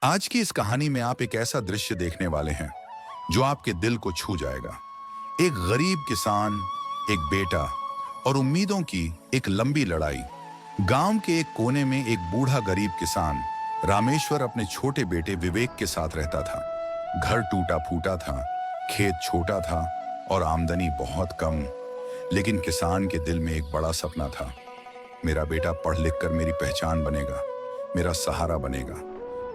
आज की इस कहानी में आप एक ऐसा दृश्य देखने वाले हैं जो आपके दिल को छू जाएगा। एक गरीब किसान, एक बेटा और उम्मीदों की एक लंबी लड़ाई। गांव के एक कोने में एक बूढ़ा गरीब किसान रामेश्वर अपने छोटे बेटे विवेक के साथ रहता था। घर टूटा फूटा था, खेत छोटा था और आमदनी बहुत कम। लेकिन किसान के दिल में एक बड़ा सपना था। मेरा बेटा पढ़ लिख कर मेरी पहचान बनेगा, मेरा सहारा बनेगा,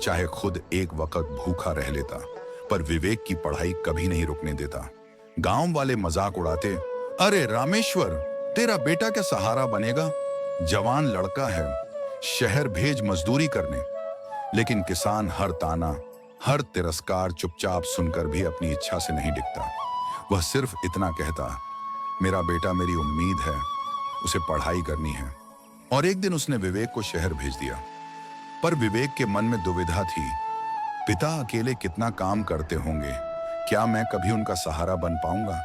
चाहे खुद एक वक्त भूखा रह लेता। पर विवेक की पढ़ाई कभी नहीं रुकने देता। गांव वाले मजाक उड़ाते, अरे रामेश्वर, तेरा बेटा क्या सहारा बनेगा? जवान लड़का है, शहर भेज मजदूरी करने। लेकिन किसान हर ताना, हर तिरस्कार चुपचाप सुनकर भी अपनी इच्छा से नहीं डिगता। वह सिर्फ इतना कहता, मेरा बेटा मेरी उम्मीद है, उसे पढ़ाई करनी है। और एक दिन उसने विवेक को शहर भेज दिया। पर विवेक के मन में दुविधा थी। पिता अकेले कितना काम करते होंगे, क्या मैं कभी उनका सहारा बन पाऊंगा?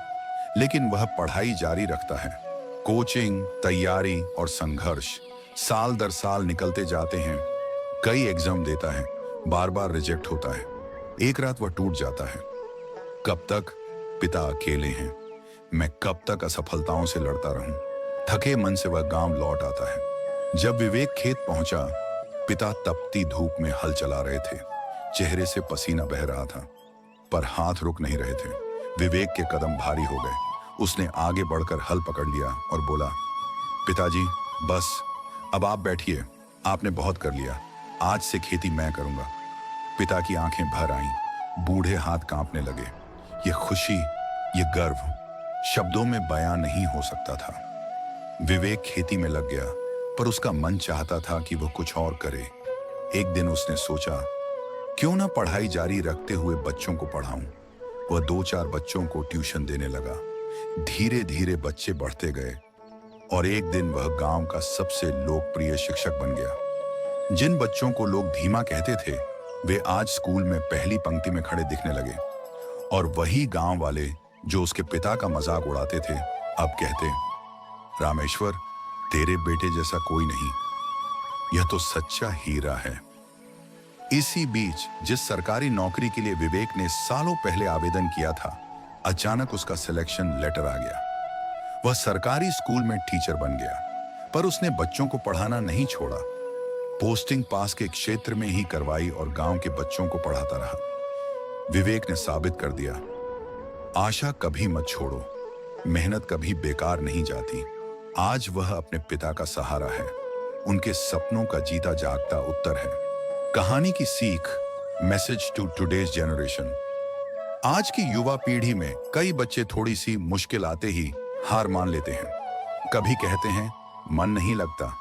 लेकिन वह पढ़ाई जारी रखता है। कोचिंग, तैयारी और संघर्ष साल दर साल निकलते जाते हैं। कई एग्जाम देता है, बार बार रिजेक्ट होता है। एक रात वह टूट जाता है। कब तक पिता अकेले हैं? मैं कब तक असफलताओं से लड़ता रहूं? थके मन से वह गांव लौट आता है। जब विवेक खेत पहुंचा, पिता तपती धूप में हल चला रहे थे। चेहरे से पसीना बह रहा था, पर हाथ रुक नहीं रहे थे। विवेक के कदम भारी हो गए। उसने आगे बढ़कर हल पकड़ लिया और बोला, पिताजी, बस अब आप बैठिए, आपने बहुत कर लिया, आज से खेती मैं करूंगा। पिता की आंखें भर आईं, बूढ़े हाथ कांपने लगे। ये खुशी, ये गर्व शब्दों में बयां नहीं हो सकता था। विवेक खेती में लग गया, पर उसका मन चाहता था कि वह कुछ और करे। एक दिन उसने सोचा, क्यों ना पढ़ाई जारी रखते हुए बच्चों को पढ़ाऊं। वह 2-4 बच्चों को ट्यूशन देने लगा। धीरे धीरे बच्चे बढ़ते गए और एक दिन वह गांव का सबसे लोकप्रिय शिक्षक बन गया। जिन बच्चों को लोग धीमा कहते थे, वे आज स्कूल में पहली पंक्ति में खड़े दिखने लगे। और वही गांव वाले जो उसके पिता का मजाक उड़ाते थे, अब कहते, रामेश्वर, तेरे बेटे जैसा कोई नहीं, यह तो सच्चा हीरा है। इसी बीच जिस सरकारी नौकरी के लिए विवेक ने सालों पहले आवेदन किया था, अचानक उसका सिलेक्शन लेटर आ गया। वह सरकारी स्कूल में टीचर बन गया, पर उसने बच्चों को पढ़ाना नहीं छोड़ा। पोस्टिंग पास के क्षेत्र में ही करवाई और गांव के बच्चों को पढ़ाता रहा। विवेक ने साबित कर दिया, आशा कभी मत छोड़ो, मेहनत कभी बेकार नहीं जाती। आज वह अपने पिता का सहारा है, उनके सपनों का जीता जागता उत्तर है। कहानी की सीख, मैसेज टू टुडेज जनरेशन। आज की युवा पीढ़ी में कई बच्चे थोड़ी सी मुश्किल आते ही हार मान लेते हैं। कभी कहते हैं मन नहीं लगता,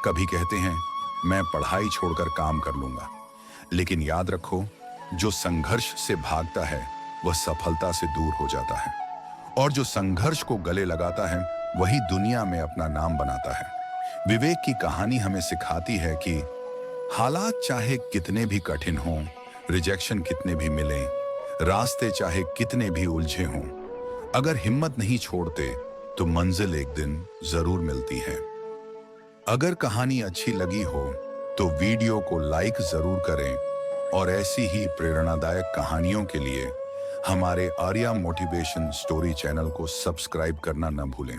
कभी कहते हैं मैं पढ़ाई छोड़कर काम कर लूंगा। लेकिन याद रखो, जो संघर्ष से भागता है वह सफलता से दूर हो जाता है, और जो संघर्ष को गले लगाता है वही दुनिया में अपना नाम बनाता है। विवेक की कहानी हमें सिखाती है कि हालात चाहे कितने भी कठिन हों, रिजेक्शन कितने भी मिलें, रास्ते चाहे कितने भी उलझे हों, अगर हिम्मत नहीं छोड़ते तो मंजिल एक दिन जरूर मिलती है। अगर कहानी अच्छी लगी हो तो वीडियो को लाइक जरूर करें और ऐसी ही प्रेरणादायक कहानियों के लिए हमारे आर्या मोटिवेशन स्टोरी चैनल को सब्सक्राइब करना न भूलें।